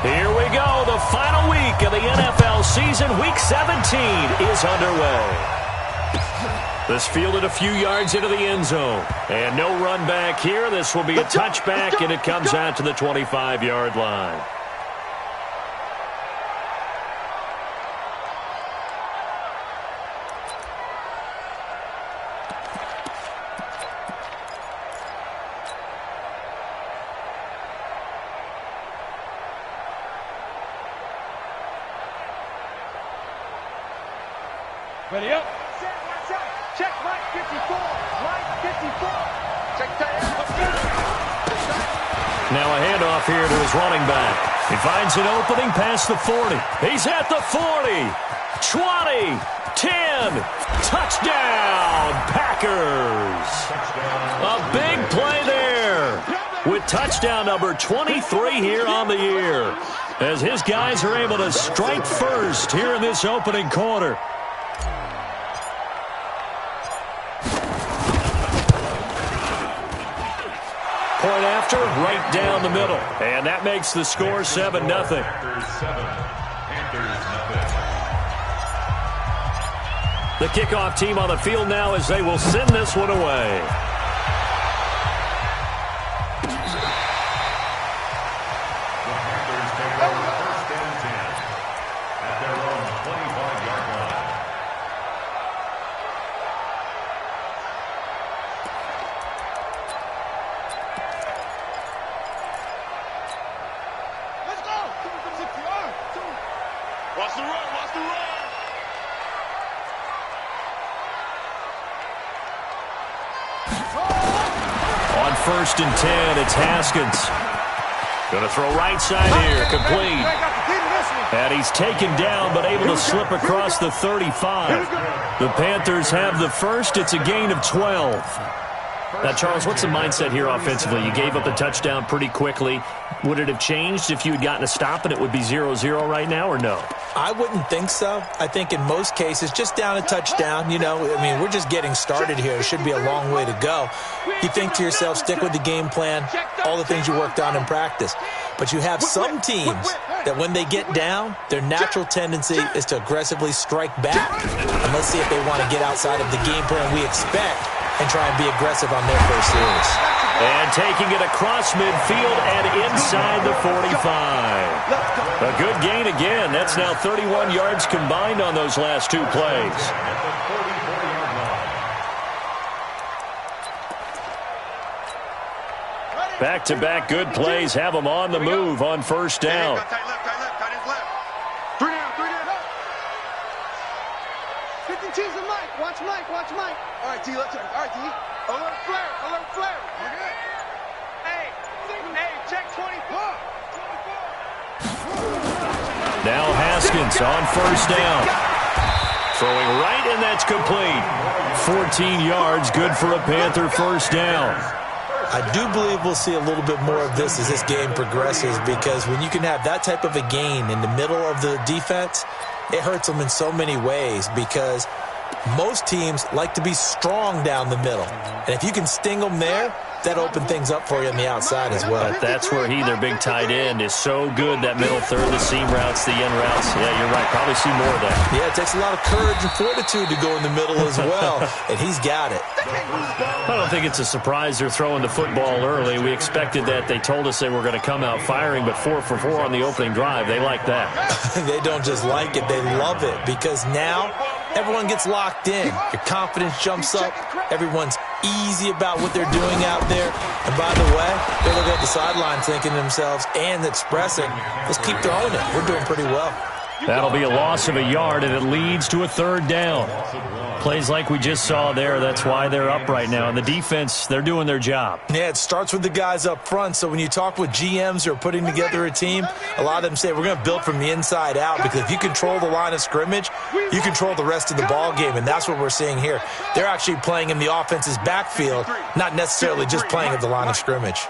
Here we go. The final week of the NFL season. Week 17 is underway. This fielded a few yards into the end zone. And no run back here. This will be a touchback, and it comes out to the 25-yard line. Ready up. Check Mike 54. Mike 54. Check tight end. Now a handoff here to his running back. He finds an opening past the 40. He's at the 40. 20. 10. Touchdown, Packers. A big play there with touchdown number 23 here on the year, as his guys are able to strike first here in this opening quarter. Point after, right down the middle. And that makes the score 7-0. The kickoff team on the field now as they will send this one away. On 1st and 10, it's Haskins. Going to throw right side here, complete. And he's taken down, but able to slip across the 35. The Panthers have the first. It's a gain of 12. Now, Charles, what's the mindset here offensively? You gave up the touchdown pretty quickly. Would it have changed if you had gotten a stop and it would be 0-0 right now, or no? I wouldn't think so. I think in most cases, just down a touchdown, we're just getting started here. It should be a long way to go. You think to yourself, stick with the game plan, all the things you worked on in practice. But you have some teams that when they get down, their natural tendency is to aggressively strike back. And let's see if they want to get outside of the game plan we expect and try and be aggressive on their first series. And taking it across midfield and inside the 45. A good gain again. That's now 31 yards combined on those last two plays. Back-to-back good plays have them on the move on first down. Watch Mike. All right, T, let's turn. All right, T. Alert flare. Okay. Hey, check 24. Now Haskins on first down. Throwing right, and that's complete. 14 yards, good for a Panther first down. I do believe we'll see a little bit more of this as this game progresses, because when you can have that type of a gain in the middle of the defense, it hurts them in so many ways, because most teams like to be strong down the middle. And if you can sting them there, that open things up for you on the outside as well. But that's where their big tight end, is so good. That middle third, the seam routes, the end routes. Yeah, you're right. Probably see more of that. Yeah, it takes a lot of courage and fortitude to go in the middle as well. And he's got it. I don't think it's a surprise they're throwing the football early. We expected that. They told us they were going to come out firing, but 4 for 4 on the opening drive. They like that. They don't just like it. They love it, because now everyone gets locked in. Your confidence jumps up. Everyone's easy about what they're doing out there. And by the way, they're looking at the sideline thinking to themselves and expressing, let's keep throwing it. We're doing pretty well. That'll be a loss of a yard, and it leads to a third down. Plays like we just saw there. That's why they're up right now. And the defense, they're doing their job. Yeah, it starts with the guys up front. So when you talk with GMs who are putting together a team, a lot of them say we're going to build from the inside out, because if you control the line of scrimmage, you control the rest of the ball game. And that's what we're seeing here. They're actually playing in the offense's backfield, not necessarily just playing at the line of scrimmage.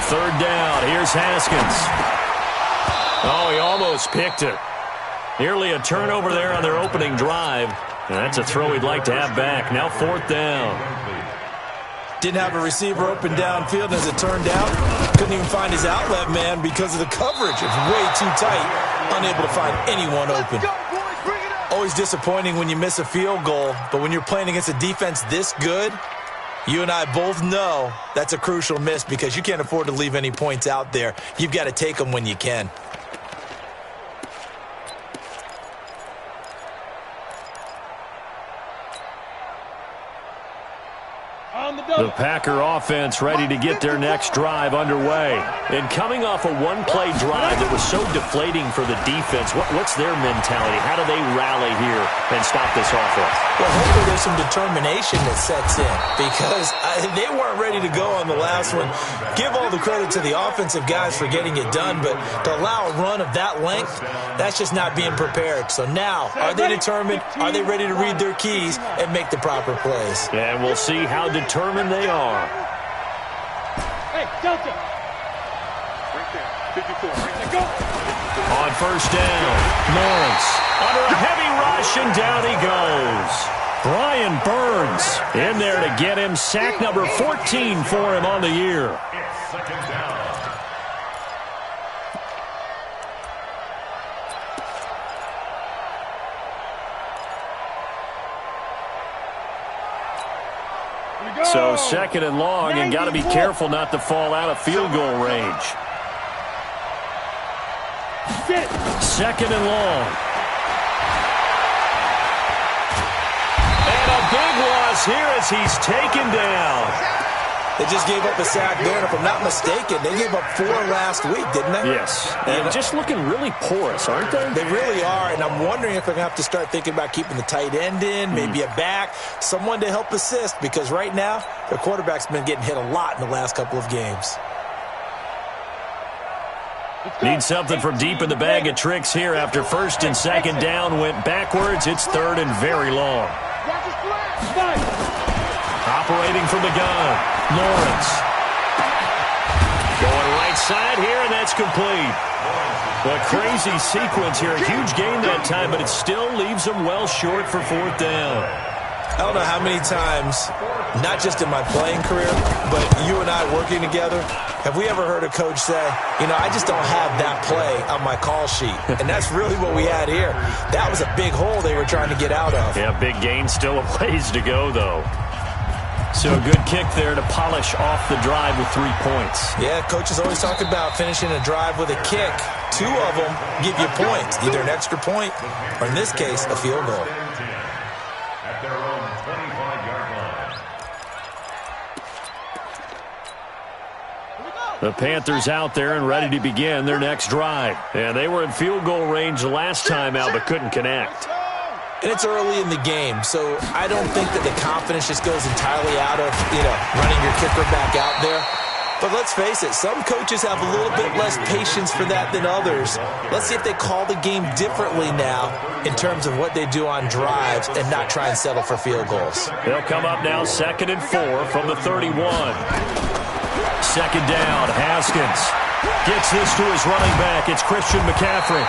Third down. Here's Haskins. Oh, he almost picked it. Nearly a turnover there on their opening drive. And that's a throw he'd like to have back. Now fourth down. Didn't have a receiver open downfield, as it turned out. couldn't even find his outlet, man, because of the coverage. It's way too tight, unable to find anyone open. Always disappointing when you miss a field goal, but when you're playing against a defense this good, you and I both know that's a crucial miss because you can't afford to leave any points out there. You've got to take them when you can. The Packer offense ready to get their next drive underway. And coming off a one-play drive that was so deflating for the defense, what's their mentality? How do they rally here and stop this offense? Well, hopefully there's some determination that sets in because they weren't ready to go on the last one. Give all the credit to the offensive guys for getting it done, but to allow a run of that length, that's just not being prepared. So now, are they determined? Are they ready to read their keys and make the proper plays? And we'll see how determined they are. Hey, Delta. Right there. 54. Right there. Go. On first down, Lawrence under a heavy rush, and down he goes. Brian Burns in there to get him sack number 14 for him on the year. It's second down. So second and long, and got to be careful not to fall out of field goal range. Second and long. And a big loss here as he's taken down. They just gave up a sack there, and if I'm not mistaken, they gave up 4 last week, didn't they? Yes. And just looking really porous, aren't they? They really are, and I'm wondering if they're going to have to start thinking about keeping the tight end in, maybe a back, someone to help assist, because right now, their quarterback's been getting hit a lot in the last couple of games. Need something from deep in the bag of tricks here after first and second down went backwards. It's third and very long. Operating from the gun, Lawrence. Going right side here, and that's complete. A crazy sequence here. A huge gain that time, but it still leaves them well short for fourth down. I don't know how many times, not just in my playing career, but you and I working together, have we ever heard a coach say, you know, I just don't have that play on my call sheet. And that's really what we had here. That was a big hole they were trying to get out of. Yeah, big gain, still a ways to go, though. So a good kick there to polish off the drive with 3 points. Yeah, coaches always talk about finishing a drive with a kick. 2 of them give you points, either an extra point or, in this case, a field goal. At their own 25-yard line. The Panthers out there and ready to begin their next drive. And they were in field goal range the last time out but couldn't connect. And it's early in the game, so I don't think that the confidence just goes entirely out of, running your kicker back out there. But let's face it, some coaches have a little bit less patience for that than others. Let's see if they call the game differently now in terms of what they do on drives and not try and settle for field goals. They'll come up now 2nd and 4 from the 31. Second down, Haskins gets this to his running back. It's Christian McCaffrey.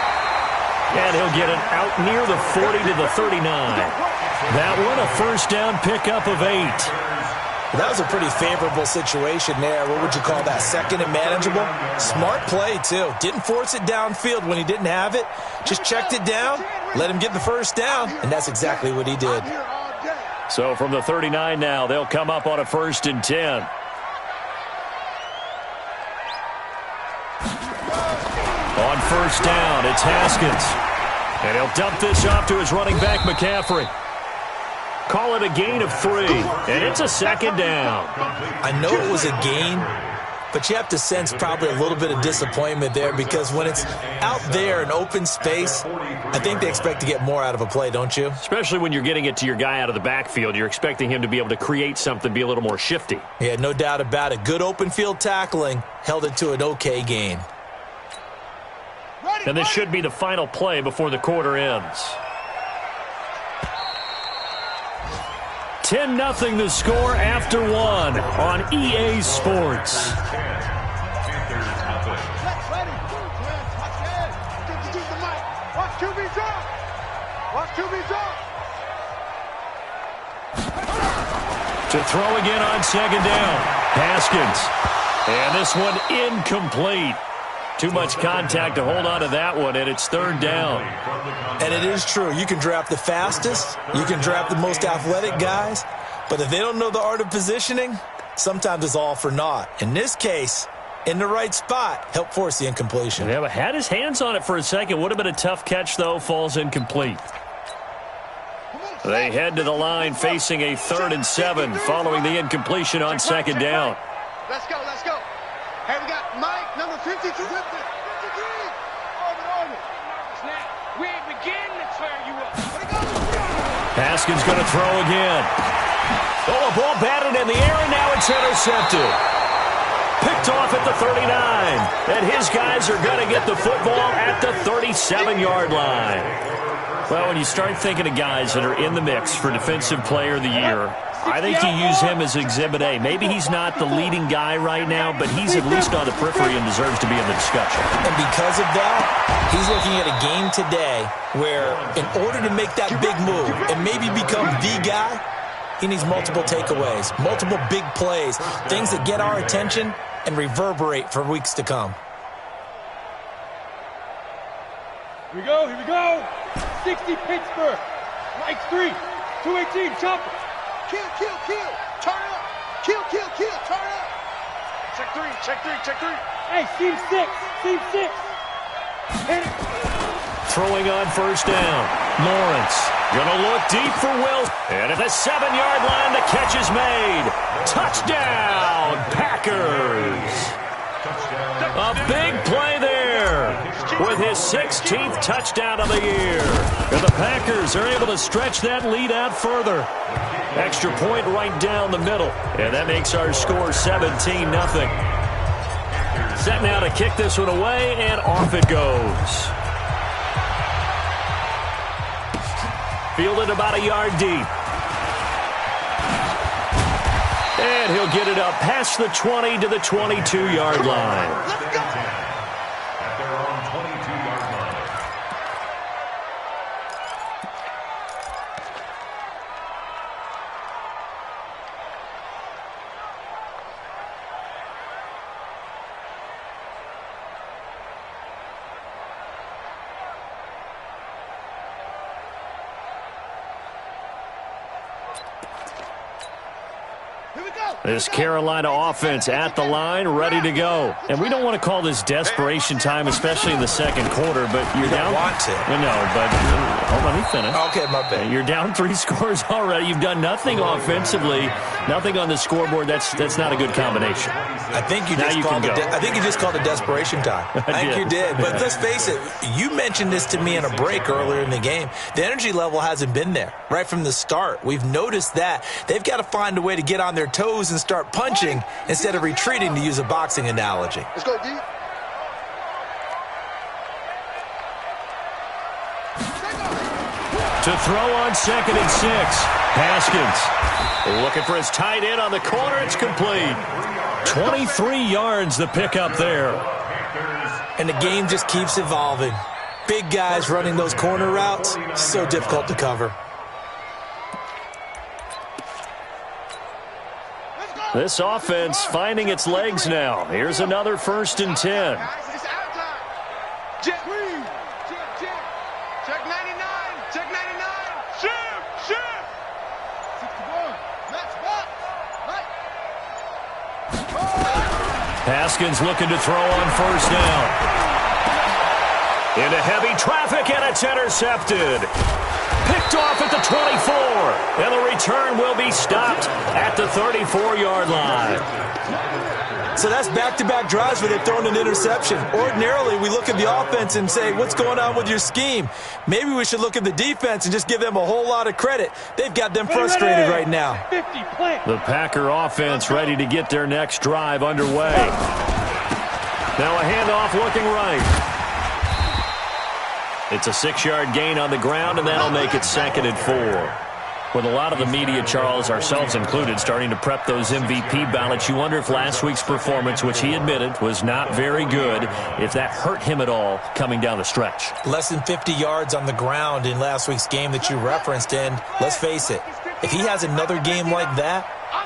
And he'll get it out near the 40 to the 39. That one a first down pickup of 8. That was a pretty favorable situation there. What would you call that? Second and manageable? Smart play, too. Didn't force it downfield when he didn't have it. Just checked it down, let him get the first down, and that's exactly what he did. So from the 39 now, they'll come up on a 1st and 10. On first down, it's Haskins. And he'll dump this off to his running back, McCaffrey. Call it a gain of 3, and it's a second down. I know it was a gain, but you have to sense probably a little bit of disappointment there because when it's out there in open space, I think they expect to get more out of a play, don't you? Especially when you're getting it to your guy out of the backfield. You're expecting him to be able to create something, be a little more shifty. Yeah, no doubt about it. Good open field tackling held it to an okay gain. And this should be the final play before the quarter ends. 10-0 the score after 1 on EA Sports. To throw again on second down. Haskins And this one incomplete. Too much contact to hold on to that one, and it's third down. And it is true. You can draft the fastest. You can draft the most athletic guys. But if they don't know the art of positioning, sometimes it's all for naught. In this case, in the right spot, help force the incompletion. Yeah, but had his hands on it for a second. Would have been a tough catch, though. Falls incomplete. They head to the line facing a 3rd and 7 following the incompletion on second down. Let's go, let's go. Hey, we got Mike, number 52. 53. Army. We ain't beginning to tear you up. Haskins going to throw again. Oh, a ball batted in the air, and now it's intercepted. Picked off at the 39. And his guys are going to get the football at the 37-yard line. Well, when you start thinking of guys that are in the mix for Defensive Player of the Year, I think you use him as Exhibit A. Maybe he's not the leading guy right now, but he's at least on the periphery and deserves to be in the discussion. And because of that, he's looking at a game today where in order to make that big move and maybe become the guy, he needs multiple takeaways, multiple big plays, things that get our attention and reverberate for weeks to come. Here we go, here we go. 60 Pittsburgh. Mike 3. 218, chopper. Kill, turn up. Kill, turn up. Check 3, check 3, check 3. Hey, seam 6, seam 6. Hit it. Throwing on first down. Lawrence going to look deep for Will. And at the 7-yard line, the catch is made. Touchdown, Packers. A big play there with his 16th touchdown of the year. And the Packers are able to stretch that lead out further. Extra point right down the middle. And that makes our score 17-0. Set now to kick this one away, and off it goes. Fielded about a yard deep. And he'll get it up past the 20 to the 22-yard line. At their own 22-yard line. This Carolina offense at the line, ready to go. And we don't want to call this desperation time, especially in the second quarter, but you're down. Want to. No, but hold on, let me finish. Okay, my bad. You're down 3 scores already. You've done nothing offensively, nothing on the scoreboard. That's not a good combination. I think you just called it desperation time. I think you did. But let's face it, you mentioned this to me in a break earlier in the game. The energy level hasn't been there right from the start. We've noticed that. They've got to find a way to get on their toes and start punching instead of retreating, to use a boxing analogy. Let's go, D. To throw on 2nd and 6. Haskins looking for his tight end on the corner. It's complete. 23 yards the pickup there. And the game just keeps evolving. Big guys running those corner routes, so difficult to cover. This offense finding its legs now. Here's another 1st and 10. It's out time. Check 99. Check 99. Shift. 61. Let's back. Haskins looking to throw on 1st down. Into heavy traffic, and it's intercepted. Picked off at the 24, and the return will be stopped at the 34-yard line. So that's back-to-back drives where they've thrown an interception. Ordinarily, we look at the offense and say, what's going on with your scheme? Maybe we should look at the defense and just give them a whole lot of credit. They've got them frustrated right now. 50, plant. The Packer offense ready to get their next drive underway. Now a handoff looking right. It's a 6-yard gain on the ground, and that'll make it 2nd and 4. With a lot of the media, Charles, ourselves included, starting to prep those MVP ballots, you wonder if last week's performance, which he admitted was not very good, if that hurt him at all coming down the stretch. Less than 50 yards on the ground in last week's game that you referenced, and let's face it, If he has another game like that,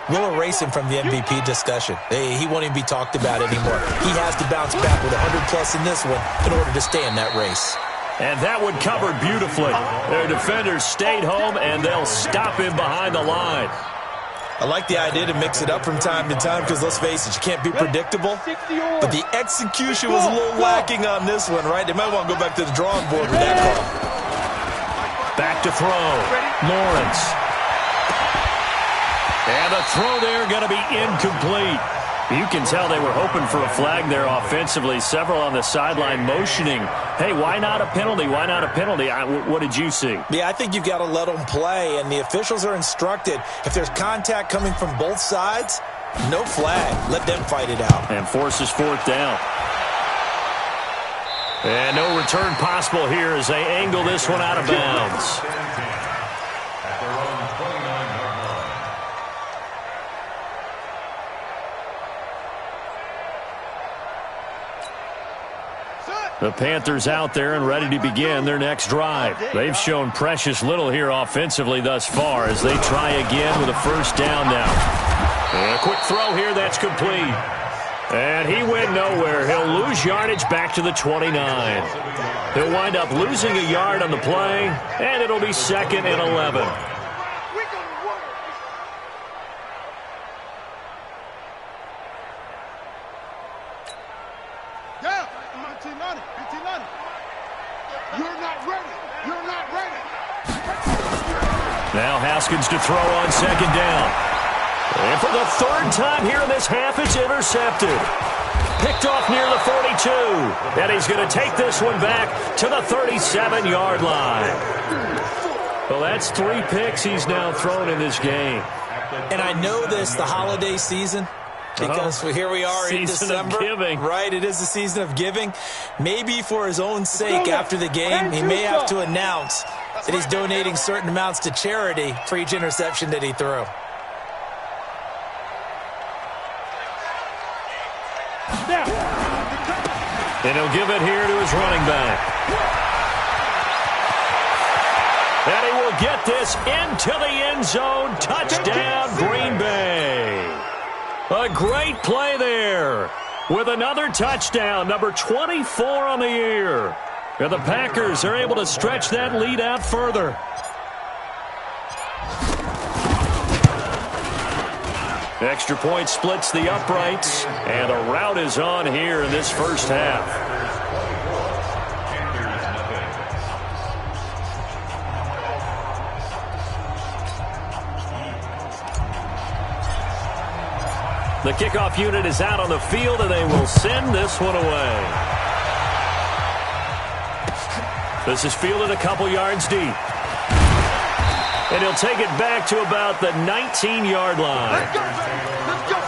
we'll erase him from the MVP discussion. He won't even be talked about anymore. He has to bounce back with 100-plus in this one in order to stay in that race. And that one covered beautifully. Their defenders stayed home, and they'll stop him behind the line. I like the idea to mix it up from time to time because, let's face it, you can't be predictable. But the execution was a little lacking on this one, right? They might want to go back to the drawing board with that call. Back to throw. Lawrence. And the throw there going to be incomplete. You can tell they were hoping for a flag there offensively. Several on the sideline motioning, hey, why not a penalty? Why not a penalty? What did you see? Yeah, I think you've got to let them play, and the officials are instructed, if there's contact coming from both sides, no flag. Let them fight it out. And forces fourth down. And no return possible here as they angle this one out of bounds. The Panthers out there and ready to begin their next drive. They've shown precious little here offensively thus far as they try again with a first down now. And a quick throw here, that's complete. And he went nowhere. He'll lose yardage back to the 29. He'll wind up losing a yard on the play, and it'll be 2nd and 11. Now Haskins to throw on 2nd down. And for the 3rd time here in this half, it's intercepted. Picked off near the 42. And he's going to take this one back to the 37-yard line. Well, that's 3 picks he's now thrown in this game. And I know this, the holiday season, because here we are in December. Season of giving. Right, it is the season of giving. Maybe for his own sake after the game, he may have to announce that he's donating certain amounts to charity for each interception that he threw. And he'll give it here to his running back. And he will get this into the end zone. Touchdown, Green Bay. A great play there with another touchdown, number 24 on the year. And the Packers are able to stretch that lead out further. Extra point splits the uprights, and a rout is on here in this first half. The kickoff unit is out on the field, and they will send this one away. This is fielded a couple yards deep. And he'll take it back to about the 19-yard line. Let's go.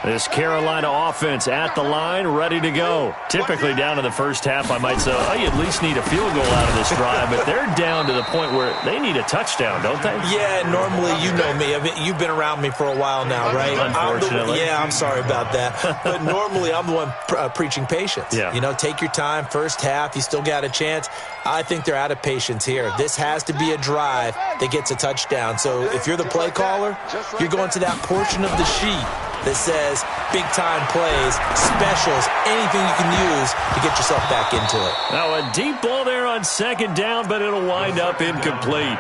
This Carolina offense at the line, ready to go. Typically down in the first half, I might say, oh, you at least need a field goal out of this drive, but they're down to the point where they need a touchdown, don't they? Yeah, normally, you know me. You've been around me for a while now, right? Unfortunately. I'm sorry about that. But normally, I'm the one preaching patience. Yeah. You know, take your time, first half, you still got a chance. I think they're out of patience here. This has to be a drive that gets a touchdown. So if you're the play caller, you're going to that portion of the sheet that says big-time plays, specials, anything you can use to get yourself back into it. Now a deep ball there on 2nd down, but it'll wind up incomplete.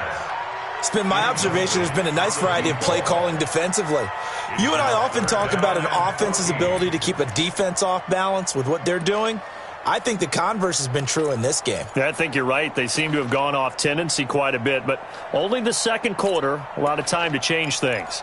It's been my observation there's been a nice variety of play calling defensively. You and I often talk about an offense's ability to keep a defense off balance with what they're doing. I think the converse has been true in this game. Yeah, I think you're right. They seem to have gone off tendency quite a bit, but only the second quarter, a lot of time to change things.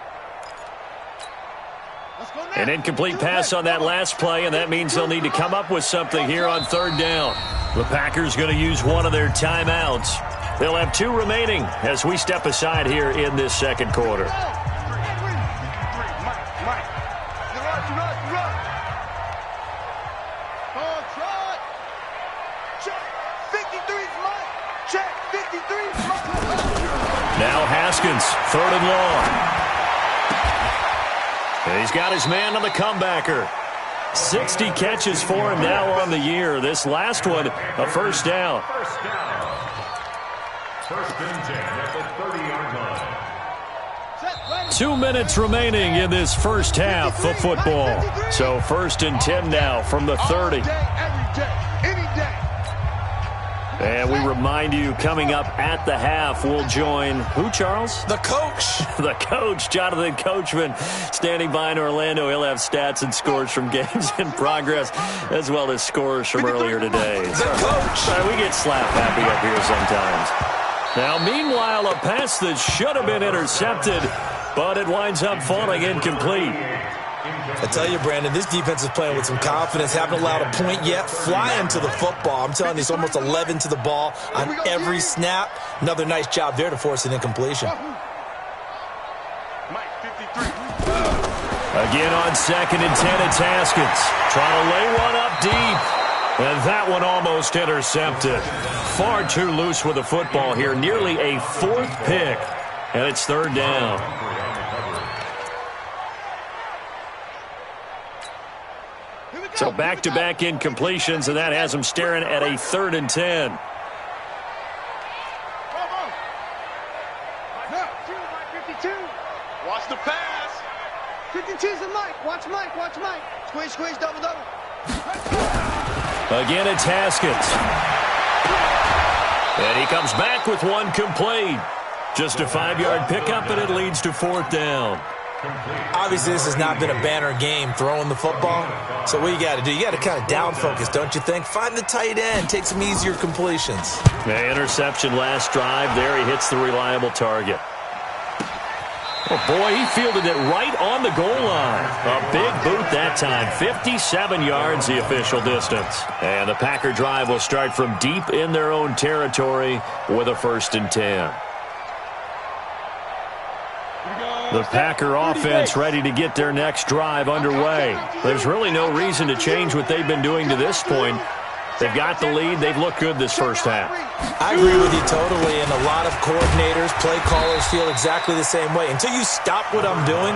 An incomplete pass on that last play, and that means they'll need to come up with something here on 3rd down. The Packers going to use one of their timeouts. They'll have 2 remaining as we step aside here in this second quarter. Now Haskins, 3rd and long. And he's got his man on the comebacker. 60 catches for him now on the year. This last one, a first down. First and 10 at the 30-yard line. 2 minutes remaining in this first half of football. So first and 10 now from the 30. All day, every day, any day. And we remind you, coming up at the half, we'll join who, Charles? The coach. The coach, Jonathan Coachman, standing by in Orlando. He'll have stats and scores from games in progress, as well as scores from earlier today. The coach. We get slap happy up here sometimes. Now, meanwhile, a pass that should have been intercepted, but it winds up falling incomplete. I tell you, Brandon, this defense is playing with some confidence. Haven't allowed a point yet. Flying to the football. I'm telling you, it's almost 11 to the ball on every snap. Another nice job there to force an incompletion. Mike, 53. Again on second and 10, it's Haskins. Trying to lay one up deep. And that one almost intercepted. Far too loose with the football here. Nearly a fourth pick. And it's third down. So back-to-back incompletions, and that has them staring at a third and 10. Watch the pass. 52's the Mike. Watch Mike. Watch Mike. Squeeze, squeeze, double, double. Again, it's Haskins. And he comes back with one complete. Just a 5-yard pickup, and it leads to fourth down. Obviously, this has not been a banner game throwing the football. So what you got to do, you got to kind of down focus, don't you think? Find the tight end. Take some easier completions. The interception last drive. There he hits the reliable target. Oh, boy, he fielded it right on the goal line. A big boot that time. 57 yards, the official distance. And the Packer drive will start from deep in their own territory with a first and 10. The Packer offense ready to get their next drive underway. There's really no reason to change what they've been doing to this point. They've got the lead. They've looked good this first half. I agree with you totally, and a lot of coordinators, play callers feel exactly the same way. Until you stop what I'm doing,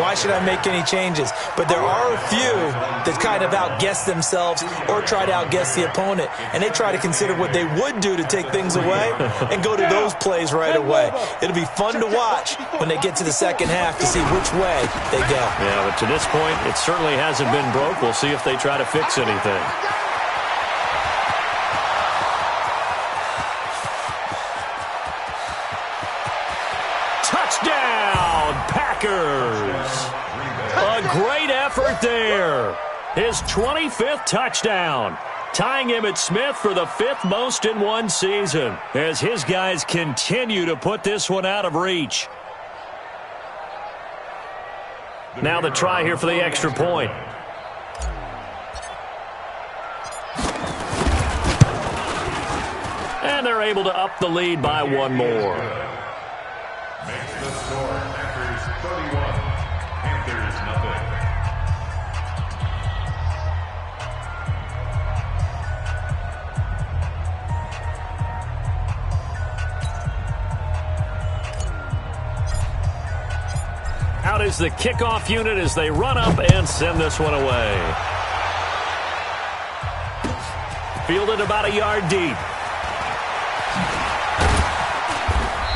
why should I make any changes? But there are a few that kind of outguess themselves or try to outguess the opponent, and they try to consider what they would do to take things away and go to those plays right away. It'll be fun to watch when they get to the second half to see which way they go. Yeah, but to this point, it certainly hasn't been broke. We'll see if they try to fix anything. Touchdown, Packers! A great effort there. His 25th touchdown, tying Emmitt Smith for the 5th most in one season, as his guys continue to put this one out of reach. Now the try here for the extra point. And they're able to up the lead by one more. Makes the score Packers 31, Panthers nothing. Out is the kickoff unit as they run up and send this one away. Fielded about a yard deep.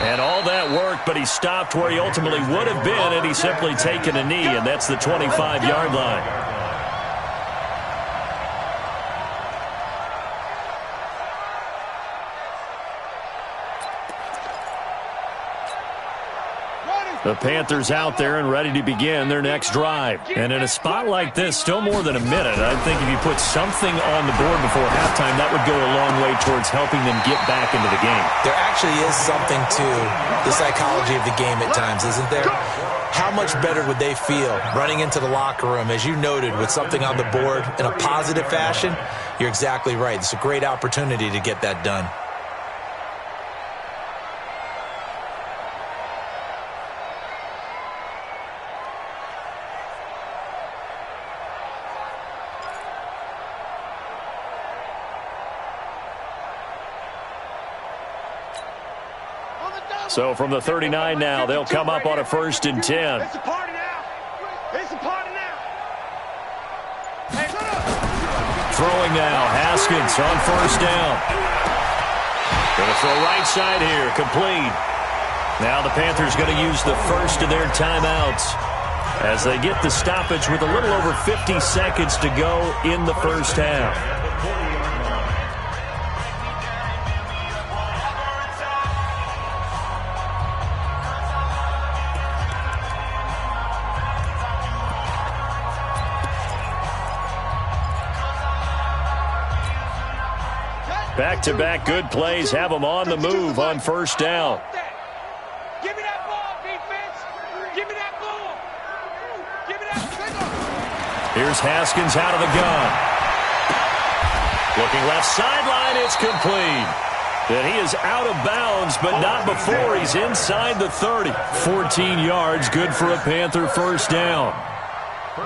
And all that worked, but he stopped where he ultimately would have been, and he's simply taken a knee, and that's the 25-yard line. The Panthers out there and ready to begin their next drive. And in a spot like this, still more than a minute, I think if you put something on the board before halftime, that would go a long way towards helping them get back into the game. There actually is something to the psychology of the game at times, isn't there? How much better would they feel running into the locker room, as you noted, with something on the board in a positive fashion? You're exactly right. It's a great opportunity to get that done. So from the 39 now, they'll come up on a first and 10. It's a party now. It's a party now. Throwing now, Haskins on first down. Going to throw right side here, complete. Now the Panthers going to use the first of their timeouts as they get the stoppage with a little over 50 seconds to go in the first half. Back-to-back good plays have them on the move on first down. Give me that ball, defense. Give me that ball. Give me that. Here's Haskins out of the gun. Looking left sideline, it's complete. And he is out of bounds, but not before he's inside the 30. 14 yards, good for a Panther first down.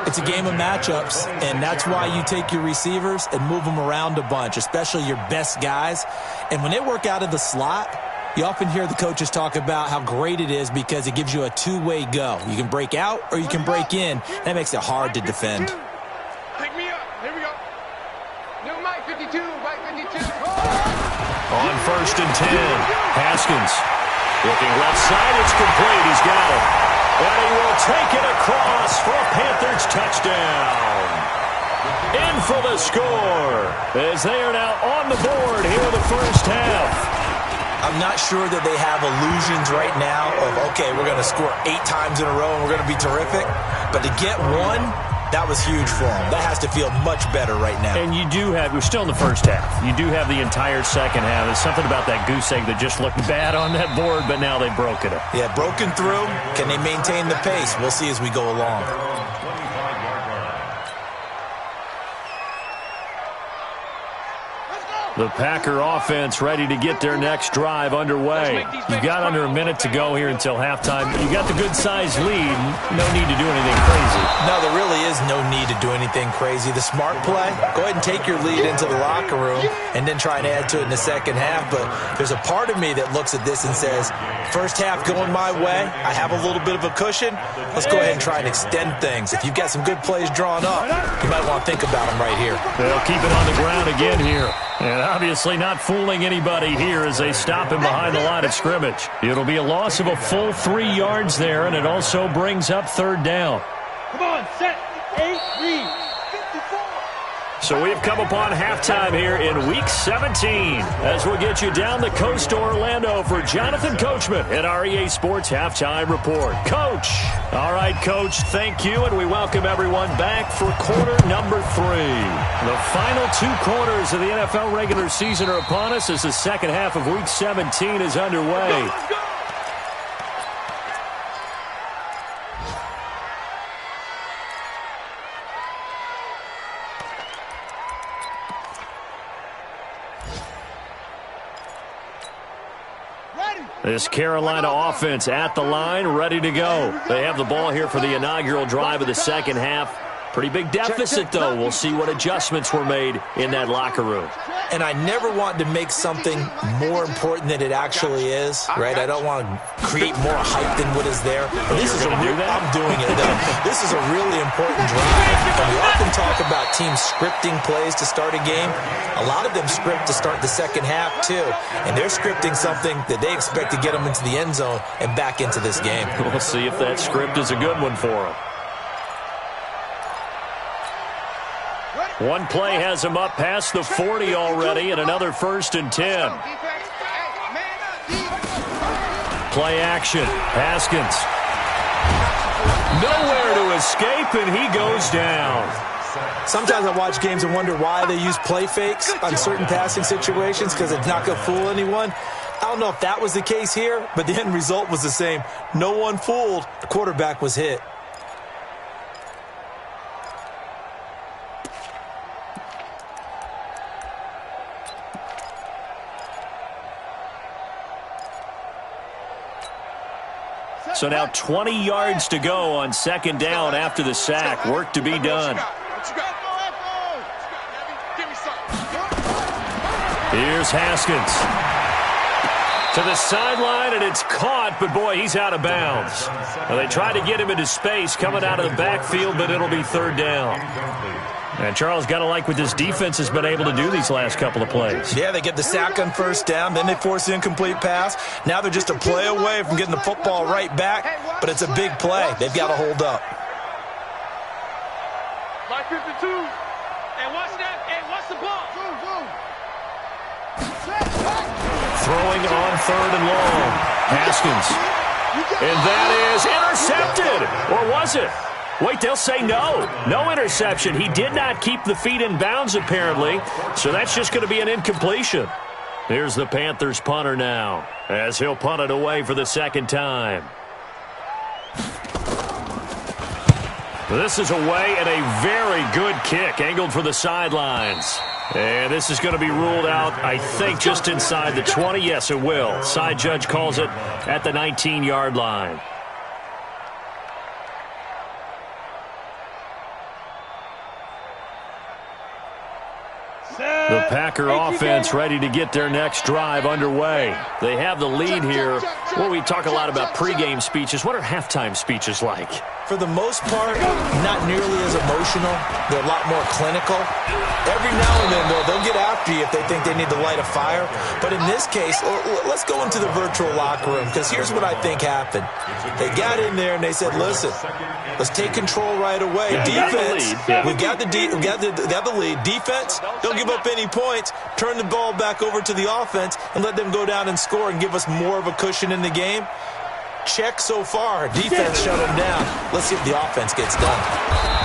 It's a game of matchups, and that's why you take your receivers and move them around a bunch, especially your best guys. And when they work out of the slot, you often hear the coaches talk about how great it is because it gives you a two-way go. You can break out or you can break in. That makes it hard to defend. Pick me up. Here we go. New Mike 52, Mike 52. On first and 10, Haskins. Looking left side, it's complete. He's got it. And he will take it across for a Panthers touchdown. In for the score as they are now on the board here in the first half. I'm not sure that they have illusions right now of, okay, we're going to score 8 times in a row and we're going to be terrific. But to get one, that was huge for them. That has to feel much better right now. And you do have, we're still in the first half. You do have the entire second half. There's something about that goose egg that just looked bad on that board, but now they've broken it. Yeah, broken through. Can they maintain the pace? We'll see as we go along. The Packer offense ready to get their next drive underway. You've got under a minute to go here until halftime. You got the good-sized lead. No need to do anything crazy. No, there really is no need to do anything crazy. The smart play, go ahead and take your lead into the locker room and then try and add to it in the second half. But there's a part of me that looks at this and says, first half going my way, I have a little bit of a cushion. Let's go ahead and try and extend things. If you've got some good plays drawn up, you might want to think about them right here. They'll keep it on the ground again here. And obviously not fooling anybody here as they stop him behind the line of scrimmage. It'll be a loss of a full 3 yards there, and it also brings up third down. Come on, set, 8, read. So we've come upon halftime here in Week 17 as we'll get you down the coast to Orlando for Jonathan Coachman at our EA Sports Halftime Report. Coach. All right, Coach, thank you, and we welcome everyone back for quarter number 3. The final 2 quarters of the NFL regular season are upon us as the second half of Week 17 is underway. This Carolina offense at the line, ready to go. They have the ball here for the inaugural drive of the second half. Pretty big deficit, though. We'll see what adjustments were made in that locker room. And I never want to make something more important than it actually is, right? I don't want to create more hype than what is there. But this is I'm doing it, though. This is a really important drive. And we often talk about teams scripting plays to start a game. A lot of them script to start the second half, too. And they're scripting something that they expect to get them into the end zone and back into this game. We'll see if that script is a good one for them. One play has him up past the 40 already, and another first and 10. Play action. Haskins. Nowhere to escape, and he goes down. Sometimes I watch games and wonder why they use play fakes on certain passing situations because it's not going to fool anyone. I don't know if that was the case here, but the end result was the same. No one fooled. The quarterback was hit. So now 20 yards to go on second down after the sack. Work to be done. Here's Haskins. To the sideline, and it's caught, but boy, he's out of bounds. Now, they tried to get him into space coming out of the backfield, but it'll be third down. And Charles, got to like what this defense has been able to do these last couple of plays. Yeah, they get the sack on first down, then they force the incomplete pass. Now they're just a play away from getting the football right back, but it's a big play. They've got to hold up. Line 52. And watch that. Hey, watch the ball. Throwing on 3rd and long. Haskins. And that is intercepted. Or was it? Wait, they'll say no. No interception. He did not keep the feet in bounds, apparently. So that's just going to be an incompletion. Here's the Panthers punter now, as he'll punt it away for the second time. This is away and a very good kick, angled for the sidelines. And this is going to be ruled out, I think, just inside the 20. Yes, it will. Side judge calls it at the 19-yard line. The Packer offense ready to get their next drive underway. They have the lead here. Well, we talk a lot about pregame speeches. What are halftime speeches like? For the most part, not nearly as emotional. They're a lot more clinical. Every now and then, though, they'll get after you if they think they need to light a fire. But in this case, let's go into the virtual locker room, because here's what I think happened. They got in there and they said, listen, let's take control right away. Defense, we've got the lead. Defense, don't give up any points. Turn the ball back over to the offense and let them go down and score and give us more of a cushion in the game. Check so far. Defense shut him down. Let's see if the offense gets done.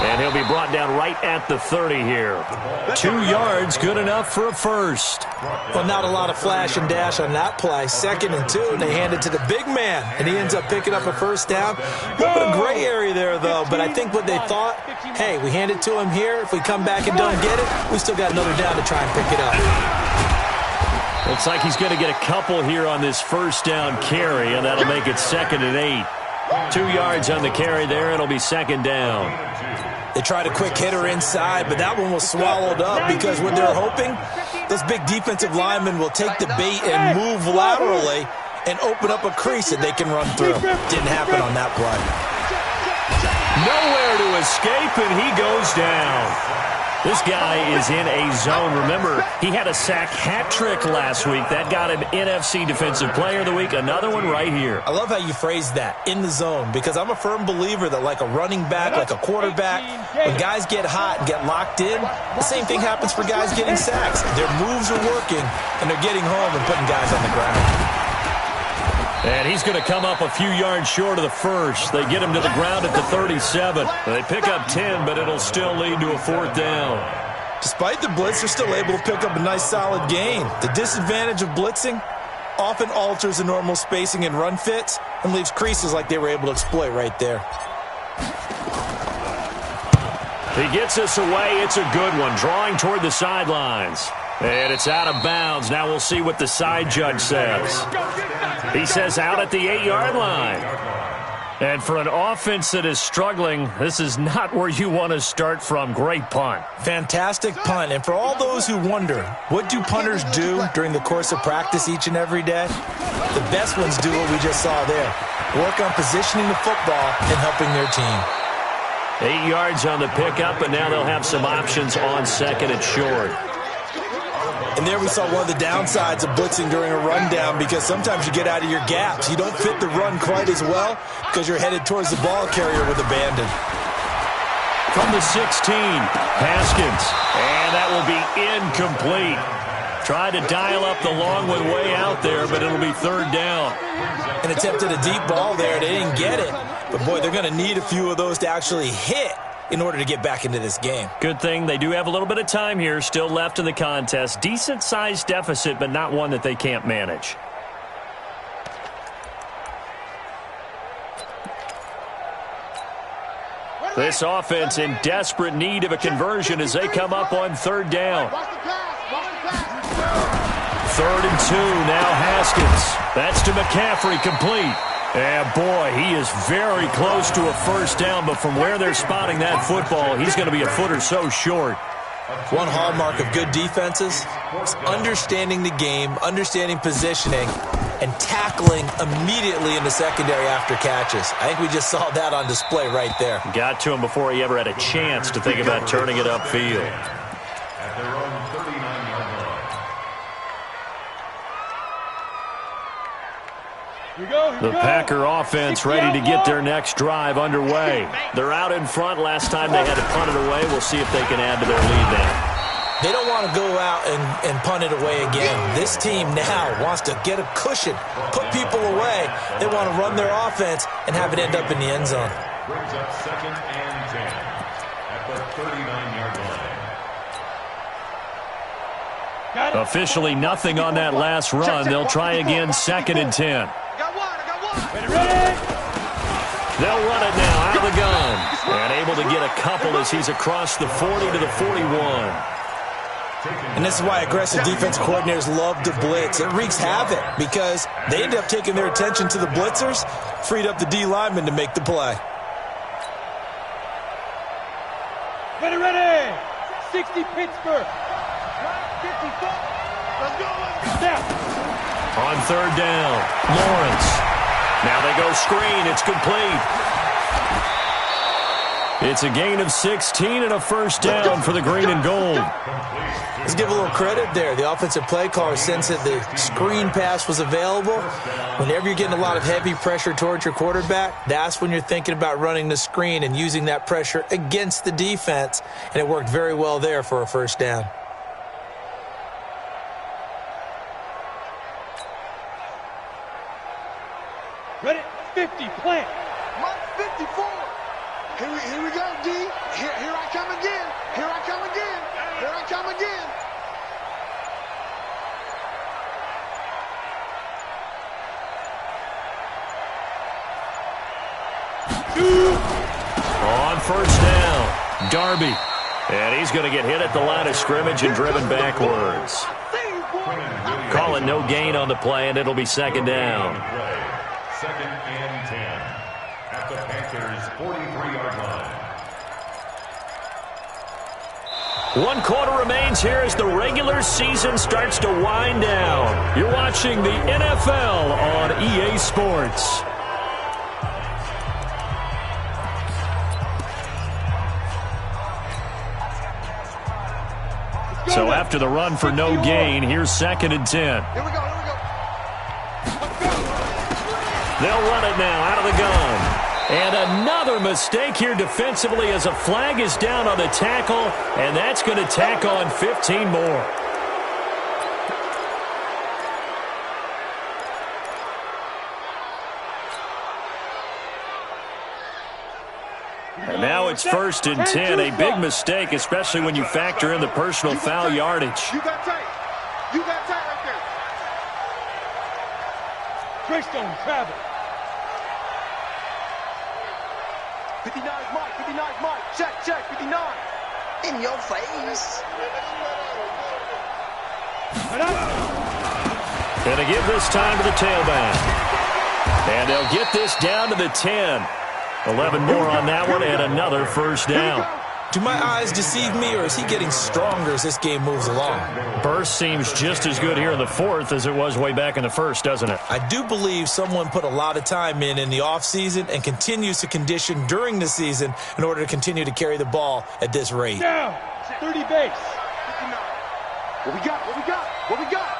And he'll be brought down right at the 30 here. 2 yards, good enough for a first. Well, not a lot of flash and dash on that play. 2nd and 2, and they hand it to the big man, and he ends up picking up a first down. A little bit of gray area there, though, but I think what they thought, hey, we hand it to him here. If we come back and don't get it, we still got another down to try and pick it up. Looks like he's going to get a couple here on this first down carry, and that'll make it 2nd and 8. 2 yards on the carry there. It'll be 2nd down. They tried a quick hitter inside, but that one was swallowed up because what they're hoping, those big defensive linemen will take the bait and move laterally and open up a crease that they can run through. Didn't happen on that play. Nowhere to escape, and he goes down. This guy is in a zone. Remember, he had a sack hat trick last week. That got him NFC Defensive Player of the Week. Another one right here. I love how you phrase that, in the zone, because I'm a firm believer that like a running back, like a quarterback, when guys get hot and get locked in, the same thing happens for guys getting sacks. Their moves are working, and they're getting home and putting guys on the ground. And he's going to come up a few yards short of the first. They get him to the ground at the 37. They pick up 10, but it'll still lead to a 4th down. Despite the blitz, they're still able to pick up a nice, solid gain. The disadvantage of blitzing often alters the normal spacing and run fits and leaves creases like they were able to exploit right there. He gets this away. It's a good one, drawing toward the sidelines. And it's out of bounds. Now we'll see what the side judge says. He says out at the 8-yard line. And for an offense that is struggling, this is not where you want to start from. Great punt. Fantastic punt. And for all those who wonder, what do punters do during the course of practice each and every day? The best ones do what we just saw there. Work on positioning the football and helping their team. 8 yards on the pickup, and now they'll have some options on 2nd and short. And there we saw one of the downsides of blitzing during a rundown, because sometimes you get out of your gaps. You don't fit the run quite as well because you're headed towards the ball carrier with abandon. From the 16, Haskins. And that will be incomplete. Tried to dial up the long one way out there, but it'll be 3rd down. And attempted a deep ball there. They didn't get it. But, boy, they're going to need a few of those to actually hit in order to get back into this game. Good thing they do have a little bit of time here still left in the contest. Decent-sized deficit, but not one that they can't manage. This offense in desperate need of a conversion as they come up on 3rd down. 3rd and 2, now Haskins. That's to McCaffrey, complete. And, boy, he is very close to a first down, but from where they're spotting that football, he's going to be a foot or so short. One hallmark of good defenses is understanding the game, understanding positioning, and tackling immediately in the secondary after catches. I think we just saw that on display right there. Got to him before he ever had a chance to think about turning it upfield. At their own 39-yard line. Here we go, here we The go. Packer offense ready to get their next drive underway. They're out in front. Last time they had to punt it away. We'll see if they can add to their lead now. They don't want to go out and punt it away again. This team now wants to get a cushion, put people away. They want to run their offense and have it end up in the end zone. Brings up 2nd and 10 at the 39-yard line. Officially nothing on that last run. They'll try again 2nd and 10. I got one. Ready, ready. They'll run it now out of the gun. And able to get a couple as he's across the 40 to the 41. And this is why aggressive defensive coordinators love to blitz. It wreaks havoc because they end up taking their attention to the blitzers, freed up the D lineman to make the play. Ready, ready. 60 Pittsburgh. 54. Let's go. Snap. On 3rd down, Lawrence. Now they go screen. It's complete. It's a gain of 16 and a first down for the green and gold. Let's give a little credit there. The offensive play caller sensed that the screen pass was available. Whenever you're getting a lot of heavy pressure towards your quarterback, that's when you're thinking about running the screen and using that pressure against the defense. And it worked very well there for a first down. Ready, 50, plant. Mark 54. Here we go, D. Here I come again. Here I come again. Here I come again. On first down, Darby. And he's going to get hit at the line of scrimmage and driven backwards. Call it no gain on the play, and it'll be 2nd down. 2nd and 10 at the Panthers' 43-yard line. 1 quarter remains here as the regular season starts to wind down. You're watching the NFL on EA Sports. So after the run for no gain, here's 2nd and 10. Here we go. They'll run it now out of the gun. And another mistake here defensively as a flag is down on the tackle, and that's going to tack on 15 more. And now it's 1st and 10, a big mistake, especially when you factor in the personal foul yardage. You got tight. You got tight right there. Greystone, travel. 59 is Mike. 59 is Mike. Check. 59. In your face. Gonna give this time to the tailback. And they'll get this down to the 10. 11 more on that one and another first down. Do my eyes deceive me, or is he getting stronger as this game moves along? Burst seems just as good here in the 4th as it was way back in the 1st, doesn't it? I do believe someone put a lot of time in the offseason and continues to condition during the season in order to continue to carry the ball at this rate. Down. 30 base. 59. What we got? What we got? What we got?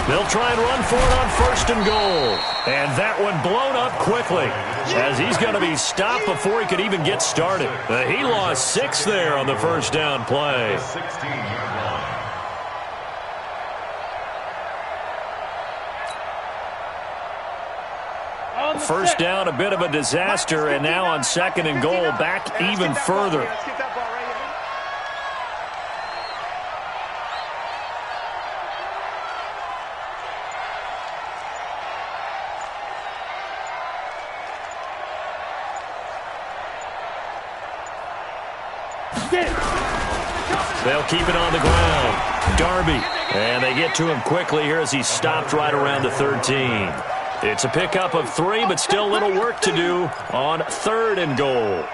They'll try and run for it on 1st and goal. And that one blown up quickly as he's going to be stopped before he could even get started. He lost 6 there on the first down play. 16-yard line. First down, a bit of a disaster, and now on 2nd and goal, back even further. Let's get that ball right here. Get it. They'll keep it on the ground. Darby. And they get to him quickly here as he's stopped right around the 13. It's a pickup of 3, but still a little work to do on 3rd and goal.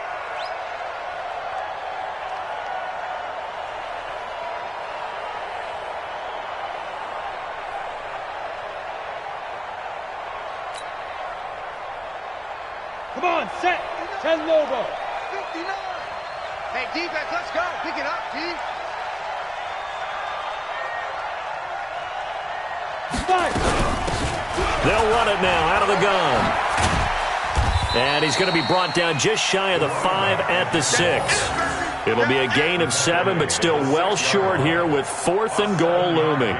Come on, set. 10 Lobo. 59. Hey, defense, let's go. Pick it up, D. 5. They'll run it now out of the gun. And he's going to be brought down just shy of the 5 at the 6. It'll be a gain of 7, but still well short here with 4th and goal looming.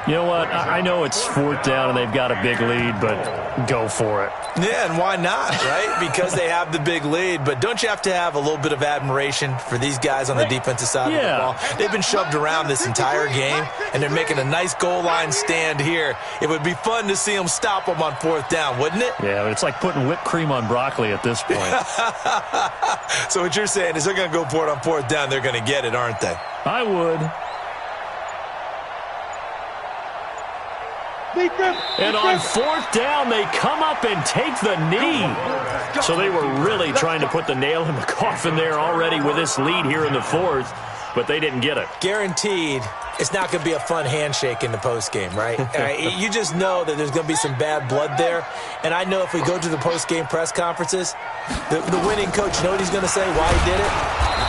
You know what? I know it's 4th down and they've got a big lead, but go for it. Yeah, and why not, right? Because they have the big lead. But don't you have to have a little bit of admiration for these guys on the defensive side of the ball? They've been shoved around this entire game, and they're making a nice goal line stand here. It would be fun to see them stop them on 4th down, wouldn't it? Yeah, but it's like putting whipped cream on broccoli at this point. So what you're saying is they're going to go for it on 4th down. They're going to get it, aren't they? I would. And on 4th down, they come up and take the knee. So they were really trying to put the nail in the coffin there already with this lead here in the 4th, but they didn't get it. Guaranteed it's not going to be a fun handshake in the postgame, right? You just know that there's going to be some bad blood there. And I know if we go to the postgame press conferences, the winning coach, you know what he's going to say, why he did it?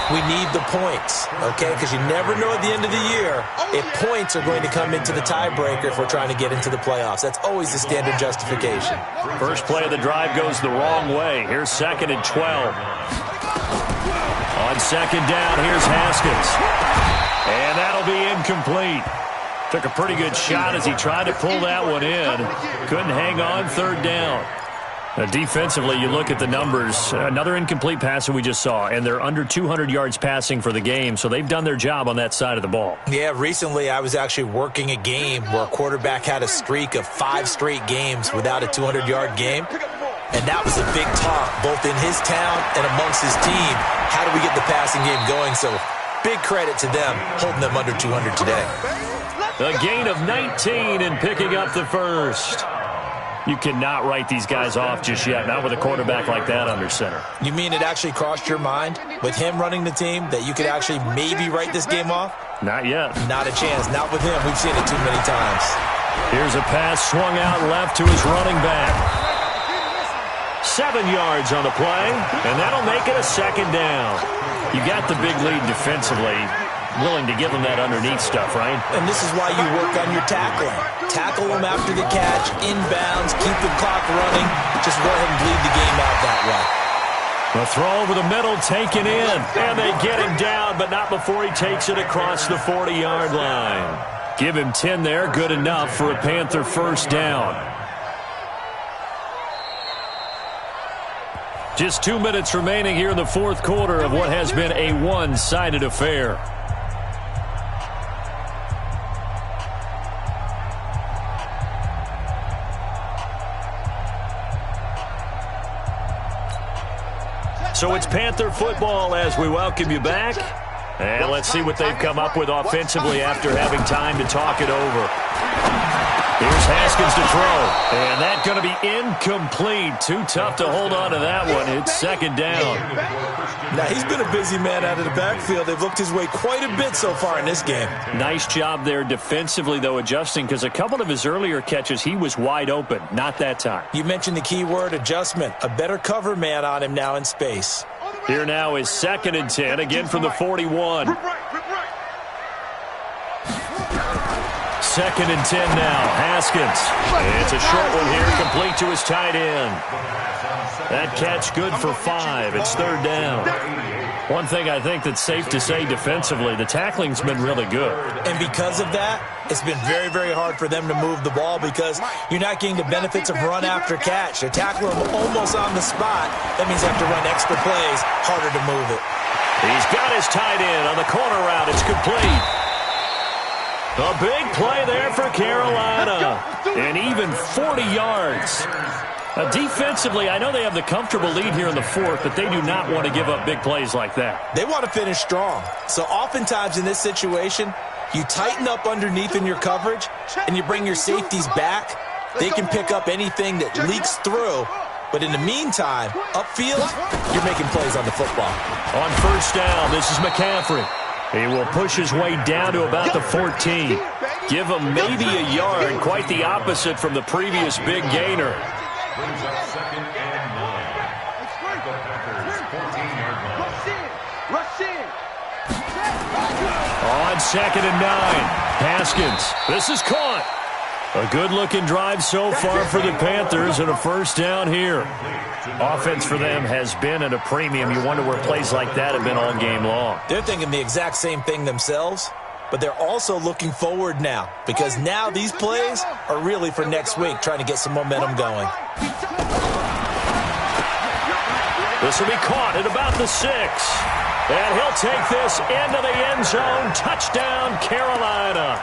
We need the points, okay? Because you never know at the end of the year if points are going to come into the tiebreaker if we're trying to get into the playoffs. That's always the standard justification. First play of the drive goes the wrong way. Here's 2nd and 12. On 2nd down, here's Haskins. And that'll be incomplete. Took a pretty good shot as he tried to pull that one in. Couldn't hang on 3rd down. Defensively, you look at the numbers. Another incomplete pass that we just saw, and they're under 200 yards passing for the game, so they've done their job on that side of the ball. Yeah, recently I was actually working a game where a quarterback had a streak of 5 straight games without a 200-yard game, and that was a big talk both in his town and amongst his team. How do we get the passing game going? So big credit to them holding them under 200 today. A gain of 19 and picking up the 1st. You cannot write these guys off just yet, not with a quarterback like that under center. You mean it actually crossed your mind with him running the team that you could actually maybe write this game off? Not yet. Not a chance. Not with him. We've seen it too many times. Here's a pass swung out left to his running back. 7 yards on the play, and that'll make it a 2nd down. You got the big lead defensively. Willing to give them that underneath stuff, right? And this is why you work on your tackling. Tackle them after the catch, inbounds, keep the clock running. Just go ahead and bleed the game out that way. A throw over the middle, taken in. And they get him down, but not before he takes it across the 40-yard line. Give him 10 there, good enough for a Panther 1st down. Just 2 minutes remaining here in the 4th quarter of what has been a one-sided affair. So it's Panther football as we welcome you back. And let's see what they've come up with offensively after having time to talk it over. Here's Haskins to throw. And that's going to be incomplete. Too tough to hold on to that one. It's 2nd down. Now, he's been a busy man out of the backfield. They've looked his way quite a bit so far in this game. Nice job there defensively, though, adjusting, because a couple of his earlier catches, he was wide open. Not that time. You mentioned the key word, adjustment. A better cover man on him now in space. Here now is 2nd and 10, again from the 41. 2nd and 10 now. Haskins. It's a short one here, complete to his tight end. That catch good for 5. It's 3rd down. One thing I think that's safe to say defensively, the tackling's been really good. And because of that, it's been very, very hard for them to move the ball because you're not getting the benefits of run after catch. They're tackling them almost on the spot. That means they have to run extra plays, harder to move it. He's got his tight end on the corner route. It's complete. A big play there for Carolina. And even 40 yards. Defensively, I know they have the comfortable lead here in the fourth, but they do not want to give up big plays like that. They want to finish strong. So oftentimes in this situation, you tighten up underneath in your coverage, and you bring your safeties back. They can pick up anything that leaks through. But in the meantime, upfield, you're making plays on the football. On first down, this is McCaffrey. He will push his way down to about the 14. Give him maybe a yard, quite the opposite from the previous big gainer. Brings up 2nd and 9. The Packers 14-yard line. Rush in. On 2nd and 9, Haskins. This is caught. A good-looking drive so far for the Panthers and a first down here. Offense for them has been at a premium. You wonder where plays like that have been all game long. They're thinking the exact same thing themselves, but they're also looking forward now because now these plays are really for next week, trying to get some momentum going. This will be caught at about the 6. And he'll take this into the end zone. Touchdown, Carolina.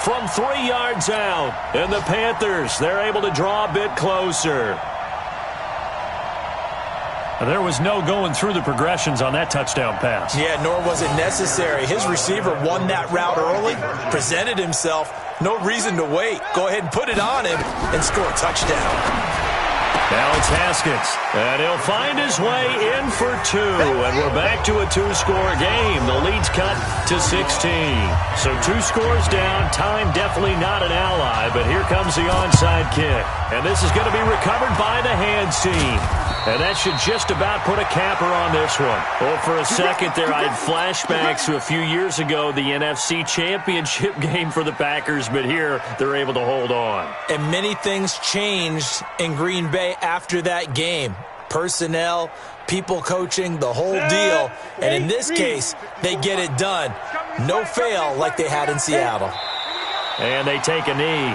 From 3 yards out. And the Panthers, they're able to draw a bit closer. There was no going through the progressions on that touchdown pass. Yeah, nor was it necessary. His receiver won that route early, presented himself. No reason to wait. Go ahead and put it on him and score a touchdown. Now it's Haskins, and he'll find his way in for 2, and we're back to a 2-score game. The lead's cut to 16. So 2 scores down, time definitely not an ally, but here comes the onside kick. And this is going to be recovered by the hands team. And that should just about put a capper on this one. Well, for a second there, I had flashbacks to a few years ago, the NFC Championship game for the Packers, but here they're able to hold on. And many things changed in Green Bay after that game. Personnel, people coaching, the whole deal. And in this case, they get it done. No fail like they had in Seattle. And they take a knee.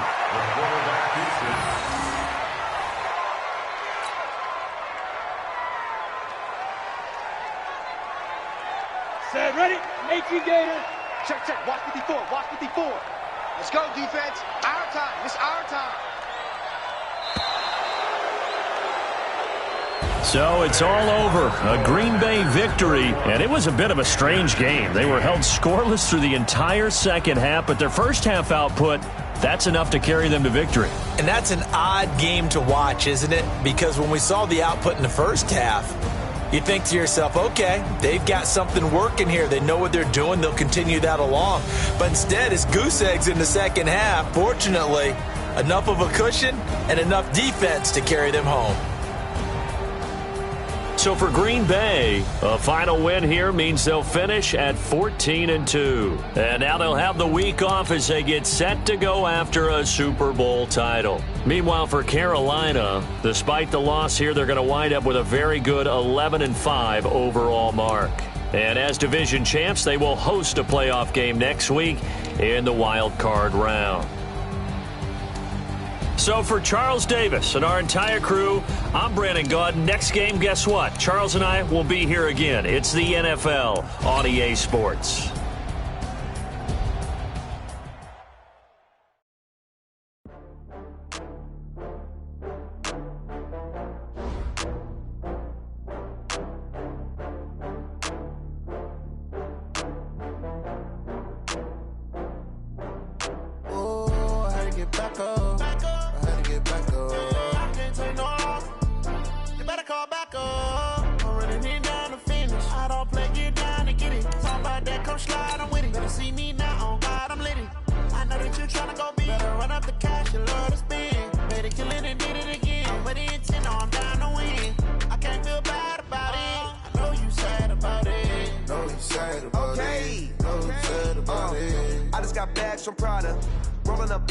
Set, ready? 18 gainer. Check. Watch 54. Watch 54. Let's go, defense. Our time. It's our time. So it's all over. A Green Bay victory, and it was a bit of a strange game. They were held scoreless through the entire second half, but their first half output, that's enough to carry them to victory. And that's an odd game to watch, isn't it? Because when we saw the output in the first half, you think to yourself, okay, they've got something working here. They know what they're doing. They'll continue that along. But instead, it's goose eggs in the second half. Fortunately, enough of a cushion and enough defense to carry them home. So for Green Bay, a final win here means they'll finish at 14-2. And now they'll have the week off as they get set to go after a Super Bowl title. Meanwhile, for Carolina, despite the loss here, they're going to wind up with a very good 11-5 overall mark. And as division champs, they will host a playoff game next week in the wild card round. So for Charles Davis and our entire crew, I'm Brandon Gaudin. Next game, guess what? Charles and I will be here again. It's the NFL on EA Sports. I just got bags from Prada, rolling up.